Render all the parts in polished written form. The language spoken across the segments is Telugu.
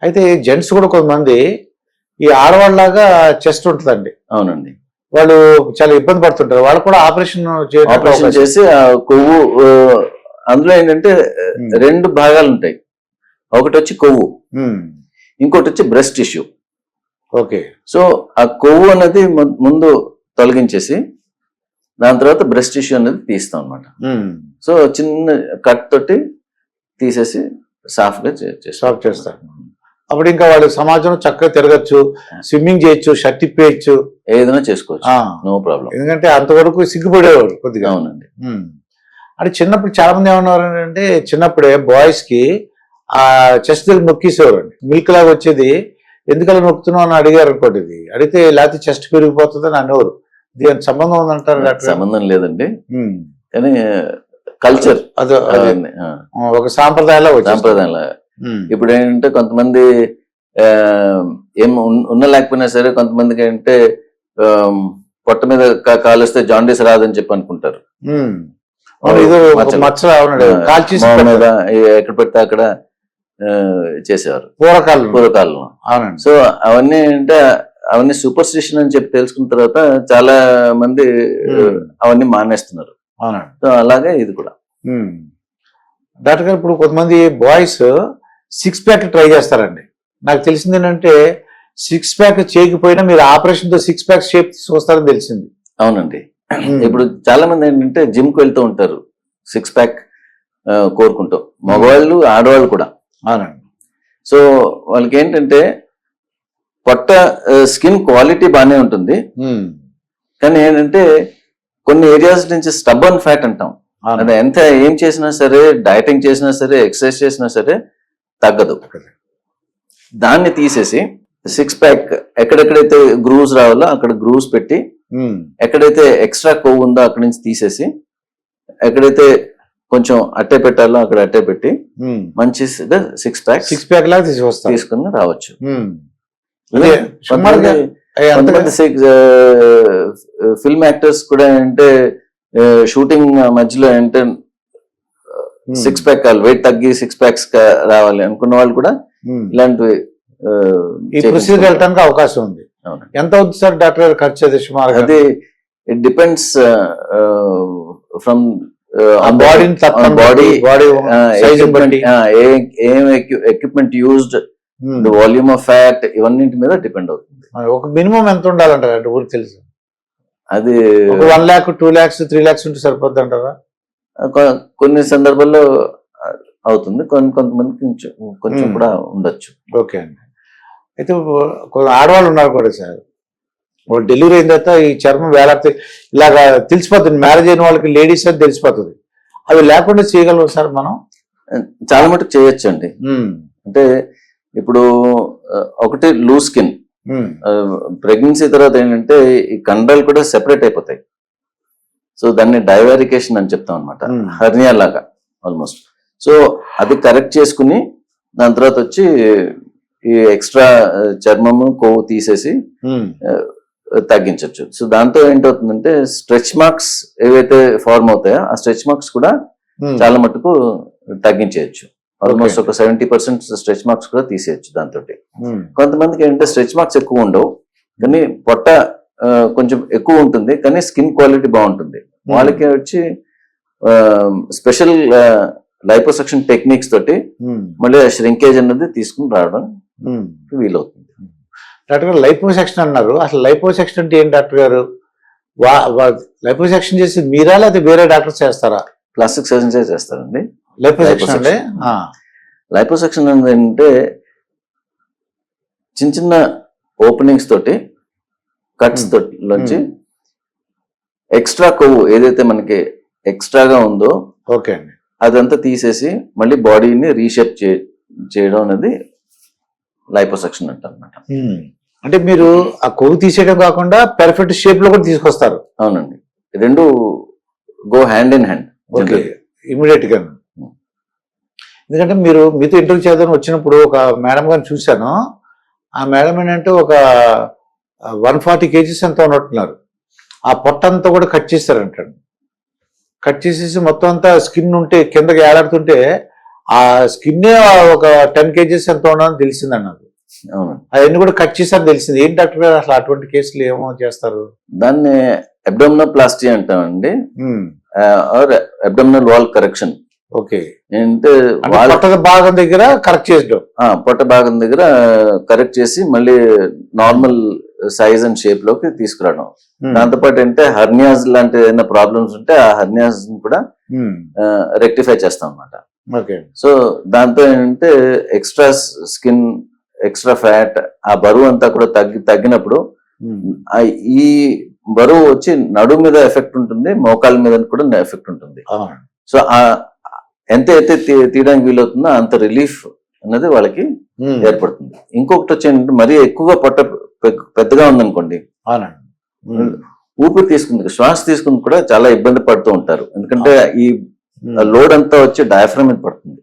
అయితే జెంట్స్ కూడా కొంతమంది ఈ ఆడవాళ్ళలాగా చెస్ట్ ఉంటుందండి. అవునండి. వాళ్ళు చాలా ఇబ్బంది పడుతుంటారు. వాళ్ళు కూడా ఆపరేషన్ చేసి ఆ కొవ్వు అందులో ఏంటంటే రెండు భాగాలు ఉంటాయి. ఒకటి వచ్చి కొవ్వు, ఇంకోటి వచ్చి బ్రెస్ట్ టిష్యూ. ఓకే. సో ఆ కొవ్వు అనేది ముందు తొలగించేసి దాని తర్వాత బ్రెస్ట్ టిష్యూ అనేది తీస్తాం అనమాట. సో చిన్న కట్ తోటి తీసేసి సాఫ్ట్ గా చేస్తారు. అప్పుడు ఇంకా వాళ్ళు సమాజంలో చక్కగా తిరగచ్చు, స్విమ్మింగ్ చేయొచ్చు, షర్ట్ ఇప్పేయచ్చు, ఏదైనా చేసుకోవచ్చు, నో ప్రాబ్లం. ఎందుకంటే అంతవరకు సిగ్గుపడేవాడు కొద్దిగా. అవునండి. అంటే చిన్నప్పుడు చాలా మంది ఏమన్నారు అంటే చిన్నప్పుడే బాయ్స్ కి ఆ చెస్ట్ దగ్గర నొక్కేసేవారు అండి. మిల్క్ లాగా వచ్చేది, ఎందుకలా నొక్కుతున్నావు అని అడిగారు అనుకోండి. ఇది అడిగితే లేకపోతే చెస్ట్ పెరిగిపోతుంది అని అనేవారు. దీనికి సంబంధం ఉందంటారు? సంబంధం లేదండి, కానీ కల్చర్ అదే ఒక సాంప్రదాయంలో ఇప్పుడు ఏంటంటే కొంతమంది ఏం ఉన్న లేకపోయినా సరే కొంతమందికి ఏంటంటే పొట్ట మీద కాలుస్తే జాండీస్ రాదని చెప్పి అనుకుంటారు. మీద ఎక్కడ పెడితే అక్కడ చేసేవారు పూర్వకాలంలో. సో అవన్నీ అంటే అవన్నీ సూపర్ స్టిషన్ అని చెప్పి తెలుసుకున్న తర్వాత చాలా మంది అవన్నీ మానేస్తున్నారు. సో అలాగే ఇది కూడా. డాక్టర్ గారు, ఇప్పుడు కొంతమంది బాయ్స్ 6 ప్యాక్ ట్రై చేస్తారండి. నాకు తెలిసింది ఏంటంటే 6 ప్యాక్ చేయకపోయినా మీరు ఆపరేషన్ తో 6 ప్యాక్ షేప్ తీసుకొస్తారని తెలిసింది. అవునండి. ఇప్పుడు చాలా మంది ఏంటంటే జిమ్ కు వెళ్తూ ఉంటారు 6 ప్యాక్ కోరుకుంటూ, మగవాళ్ళు ఆడవాళ్ళు కూడా. అవునండి. సో వాళ్ళకి ఏంటంటే పొట్ట స్కిన్ క్వాలిటీ బాగానే ఉంటుంది, కానీ ఏంటంటే కొన్ని ఏరియాస్ నుంచి స్టబ్బర్న్ ఫ్యాట్ అంటాం. అంటే ఎంత ఏం చేసినా సరే, డైటింగ్ చేసినా సరే, ఎక్సర్సైజ్ చేసినా సరే తగ్గదు. దాన్ని తీసేసి 6 ప్యాక్ ఎక్కడెక్కడైతే గ్రూవ్స్ రావాలో అక్కడ గ్రూవ్స్ పెట్టి, ఎక్కడైతే ఎక్స్ట్రా కొవ్వు ఉందో అక్కడి నుంచి తీసేసి, ఎక్కడైతే కొంచెం అట్టే పెట్టాలో అక్కడ అట్టే పెట్టి మంచి 6 ప్యాక్ లాగా తీసుకుని రావచ్చు. ఫిల్మ్ యాక్టర్స్ కూడా అంటే షూటింగ్ మధ్యలో అంటే 6 ప్యాక్ కావాలి, వెయిట్ తగ్గి 6 ప్యాక్స్ రావాలి అనుకున్న వాళ్ళు కూడా ఇలాంటివి ప్రొసీజర్ వెళ్ళడానికి అవకాశం ఉంది. ఎంత అవుతుంది సార్ డాక్టర్ గారు ఖర్చు? అది సుమారు అది ఇట్ డిపెండ్స్ ఫ్రమ్ బాడీ ఏం equipment used, volume of fat, ఇవన్నింటి మీద డిపెండ్ అవుతుంది. ఒక మినిమం ఎంత ఉండాలంటారు ఊరికి తెలుసు? అది 1 lakh 2 lakhs 3 lakhs ఉంటే సరిపోద్ది అంటారా? కొన్ని సందర్భాల్లో అవుతుంది, కొంతమంది కొంచెం కూడా ఉండొచ్చు. ఓకే అండి. అయితే ఆడవాళ్ళు ఉన్నారు కూడా సార్, వాళ్ళు డెలివరీ అయిన తర్వాత ఈ చర్మం వేలాడితే ఇలాగా తెలిసిపోతుంది. మ్యారేజ్ అయిన వాళ్ళకి లేడీస్ అని తెలిసిపోతుంది. అవి లేకుండా చేయగలరు సార్ మనం? చాలా మటుకు చేయొచ్చు అండి. అంటే ఇప్పుడు ఒకటి లూజ్ స్కిన్, ప్రెగ్నెన్సీ తర్వాత ఏంటంటే ఈ కండలు కూడా సెపరేట్ అయిపోతాయి. సో దాన్ని డైవారికేషన్ అని చెప్తాం అనమాట, హెర్నియా లాగా ఆల్మోస్ట్. సో అది కరెక్ట్ చేసుకుని దాని తర్వాత వచ్చి ఈ ఎక్స్ట్రా చర్మము కొవ్వు తీసేసి తగ్గించవచ్చు. సో దాంతో ఏంటవుతుందంటే స్ట్రెచ్ మార్క్స్ ఏవైతే ఫార్మ్ అవుతాయో ఆ స్ట్రెచ్ మార్క్స్ కూడా చాలా మటుకు తగ్గించేయచ్చు. ఆల్మోస్ట్ ఒక 70% స్ట్రెచ్ మార్క్స్ కూడా తీసేయచ్చు దాంతో. కొంతమందికి ఏంటంటే స్ట్రెచ్ మార్క్స్ ఎక్కువ ఉండవు, కానీ పొట్ట కొంచెం ఎక్కువ ఉంటుంది, కానీ స్కిన్ క్వాలిటీ బాగుంటుంది. వాళ్ళకి వచ్చి స్పెషల్ లైపోసక్షన్ టెక్నిక్స్ తోటి మళ్ళీ ష్రింకేజ్ అనేది తీసుకుని రావడం వీలవుతుంది. డాక్టర్ గారు లైపోసెక్షన్ అన్నారు, అసలు లైపోసెక్షన్ అంటే ఏంటి డాక్టర్ గారు? లైపోసెక్షన్ చేసి మీరా లేకపోతే వేరే డాక్టర్స్ చేస్తారా? ప్లాస్టిక్ సర్జన్ చేస్తారండి లైపోసెక్షన్. అంటే లైపోసెక్షన్ అంటే చిన్న చిన్న ఓపెనింగ్స్ తోటి, కట్స్ తోటి ఎక్స్ట్రా కొవ్వు ఏదైతే మనకి ఎక్స్ట్రాగా ఉందో ఓకే అండి అదంతా తీసేసి మళ్ళీ బాడీని రీషేప్ చేయడం అనేది లైపోసెక్షన్ అంటారన్నమాట. అంటే మీరు ఆ కొవ్వు తీసేయడం కాకుండా పర్ఫెక్ట్ షేప్ లో కూడా తీసుకొస్తారు? అవునండి, రెండు go hand in hand immediate గా. ఎందుకంటే మీతో ఇంటర్వ్యూ చేద్దాం వచ్చినప్పుడు ఒక మేడం గారిని చూశాను. ఆ మేడం ఏంటంటే ఒక 140 kgs ఎంత ఉన్నట్టున్నారు. ఆ పొట్టంతా కూడా కట్ చేస్తారంటాడు. కట్ చేసేసి మొత్తం అంతా స్కిన్ ఉంటే కిందకి ఏలాడుతుంటే ఆ స్కిన్ ఒక 10 kgs ఎంత ఉండాలని తెలిసిందండి నాకు. అవును, అవన్నీ కూడా కట్ చేశారు తెలిసింది. ఏం డాక్టర్ గారు అసలు అటువంటి కేసులు ఏమో చేస్తారు? దాన్ని అబ్డోమినోప్లాస్టీ అంటామండి, um, or abdominal wall correction. Okay. అంటే అంటే పొట్ట భాగం దగ్గర కరెక్ట్ చేసడం. పొట్ట భాగం దగ్గర కరెక్ట్ చేసి మళ్ళీ నార్మల్ సైజ్ అండ్ షేప్ లోకి తీసుకురావడం. దాంతోపాటు ఏంటంటే హర్నియాస్ లాంటి ఏదైనా ప్రాబ్లమ్స్ ఉంటే ఆ హర్నియాస్ కూడా రెక్టిఫై చేస్తాం అన్నమాట. ఓకే. సో దాంతో ఏంటంటే ఎక్స్ట్రా స్కిన్, ఎక్స్ట్రా ఫ్యాట్, ఆ బరువు అంతా కూడా తగ్గినప్పుడు ఈ బరువు వచ్చి నడుము మీద ఎఫెక్ట్ ఉంటుంది, మోకాళ్ళ మీద కూడా ఎఫెక్ట్ ఉంటుంది. సో ఎంత అయితే తీయడానికి వీలవుతుందో అంత రిలీఫ్ అనేది వాళ్ళకి ఏర్పడుతుంది. ఇంకొకటి వచ్చి మరీ ఎక్కువగా పొట్ట పెద్దగా ఉందనుకోండి, ఊపిరి తీసుకుంది, శ్వాస తీసుకుంది కూడా చాలా ఇబ్బంది పడుతూ ఉంటారు. ఎందుకంటే ఈ లోడ్ అంతా వచ్చి డయాఫ్రమ్ మీద పడుతుంది.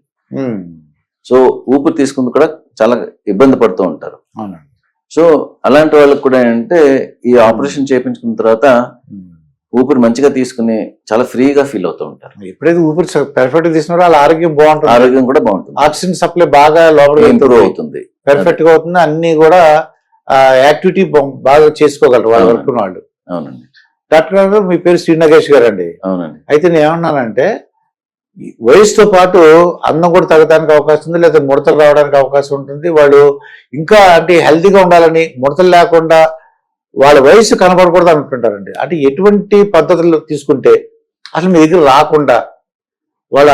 సో ఊపిరి తీసుకుంది కూడా చాలా ఇబ్బంది పడుతూ ఉంటారు. సో అలాంటి వాళ్ళకి కూడా ఏంటంటే ఈ ఆపరేషన్ చేయించుకున్న తర్వాత ఊపిరి మంచిగా తీసుకుని చాలా ఫ్రీగా ఫీల్ అవుతూ ఉంటారు. ఎప్పుడైతే ఊపిరి పర్ఫెక్ట్ తీసుకున్నారో వాళ్ళ ఆరోగ్యం బాగుంటుంది, ఆరోగ్యం కూడా బాగుంటుంది, ఆక్సిజన్ సప్లై బాగా లోపల ఇంప్రూవ్ అవుతుంది, పర్ఫెక్ట్ గా అవుతుంది, అన్ని కూడా యాక్టివిటీ బాగా చేసుకోగలరు వాళ్ళ వరకు వాళ్ళు. అవునండి. డాక్టర్ గారు మీ పేరు శ్రీ నగేష్ గారు అండి. అవునండి. అయితే నేను ఏమన్నానంటే వయసుతో పాటు అందం కూడా తగ్గడానికి అవకాశం ఉంది, లేదా ముడతలు రావడానికి అవకాశం ఉంటుంది. వాళ్ళు ఇంకా అంటే హెల్తీగా ఉండాలని, ముడతలు లేకుండా వాళ్ళ వయసు కనపడకూడదు అనుకుంటారండి. అంటే ఎటువంటి పద్ధతులు తీసుకుంటే అసలు మీ దగ్గర రాకుండా వాళ్ళ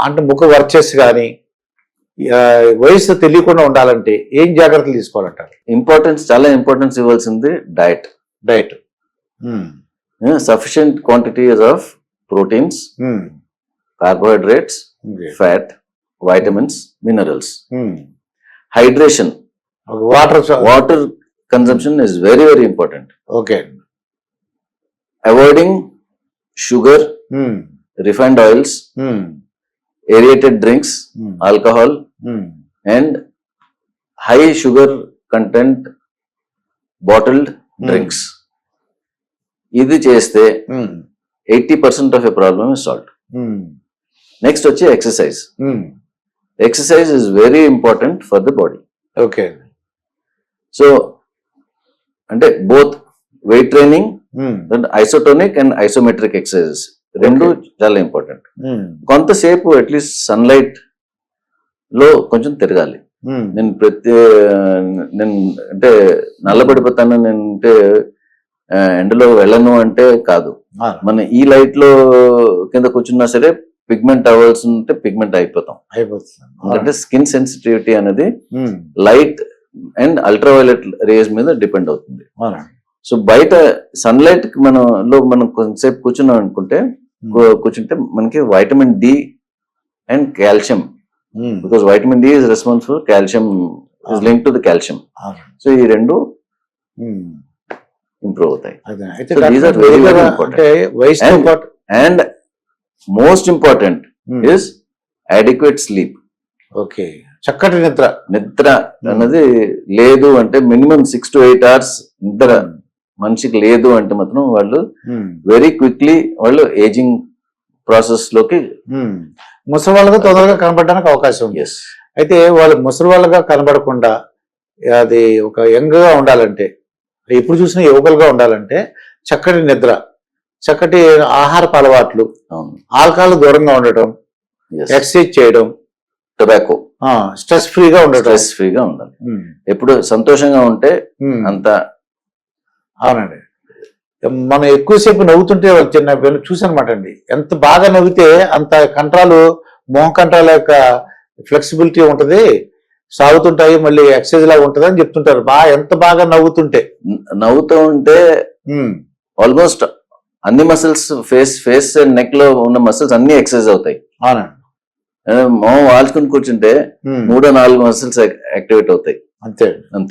అంటే ముఖ వర్చస్సు కానీ వయసు తెలియకుండా ఉండాలంటే ఏం జాగ్రత్తలు తీసుకోవాలంటారు? చాలా ఇంపార్టెన్స్ ఇవ్వాల్సింది diet. Sufficient quantities of proteins, carbohydrates, fat, vitamins, minerals. Hydration, water consumption is very, very important. Okay. Avoiding sugar, refined oils, aerated drinks, alcohol, and high sugar content bottled drinks. ఇది చేస్తే 80% of a problem is solved. Next వచ్చి exercise. Exercise is very important for the body. Okay. So అంటే both weight training, isotonic and isometric exercises రెండు చాలా ఇంపార్టెంట్. కొంతసేపు అట్లీస్ట్ సన్లైట్ లో కొంచెం తిరగాలి. నేను అంటే నల్లబడిపోతాను, నేను అంటే ఎండలో వెళ్ళను అంటే కాదు. మన ఈ లైట్ లో కింద కూర్చున్నా సరే పిగ్మెంట్ అవ్వాల్సి ఉంటే పిగ్మెంట్ అయిపోతుంది. ఎందుకంటే స్కిన్ సెన్సిటివిటీ అనేది లైట్ అండ్ అల్ట్రావైలెట్ రేస్ మీద డిపెండ్ అవుతుంది. సో బయట సన్లైట్ మనం కొంతసేపు కూర్చుంటే మనకి vitamin D and calcium, because vitamin D is responsible, calcium is link to the calcium. So ఈ రెండు ఇంప్రూవ్ అవుతాయి. And most important is adequate sleep. Okay. చక్కటి నిద్ర అన్నది లేదు అంటే మినిమం 6 to 8 hours నిద్ర మనిషికి లేదు అంటే మాత్రం వాళ్ళు వెరీ క్విక్లీ వాళ్ళు ఏజింగ్ ప్రాసెస్ లోకి ముసలి వాళ్ళగా తొందరగా కనబడడానికి అవకాశం ఉంది. అయితే వాళ్ళు ముసలి వాళ్ళగా కనబడకుండా అది ఒక యంగ్ గా ఉండాలంటే, ఎప్పుడు చూసినా యువకులుగా ఉండాలంటే చక్కటి నిద్ర, చక్కటి ఆహారపు అలవాట్లు, ఆల్కహాల్ దూరంగా ఉండటం, ఎక్సర్సైజ్ చేయడం, టొబాకో, స్ట్రెస్ ఫ్రీగా ఉండాలి. ఎప్పుడు సంతోషంగా ఉంటే అంత. అవునండి. మనం ఎక్కువసేపు నవ్వుతుంటే చిన్న చూసానమాట అండి, ఎంత బాగా నవ్వితే అంత కంట్రాలు, మోహం కంట్రాల యొక్క ఫ్లెక్సిబిలిటీ ఉంటది, సాగుతుంటాయి, మళ్ళీ ఎక్సర్సైజ్ లాగా ఉంటది అని చెప్తుంటారు. ఎంత బాగా నవ్వుతూ ఉంటే ఆల్మోస్ట్ అన్ని మసిల్స్, ఫేస్ అండ్ నెక్ లో ఉన్న మసిల్స్ అన్ని ఎక్సర్సైజ్ అవుతాయి. అవునండి. మొహం వాల్చుకుని కూర్చుంటే 3-4 మసిల్స్ యాక్టివేట్ అవుతాయి. అంతే.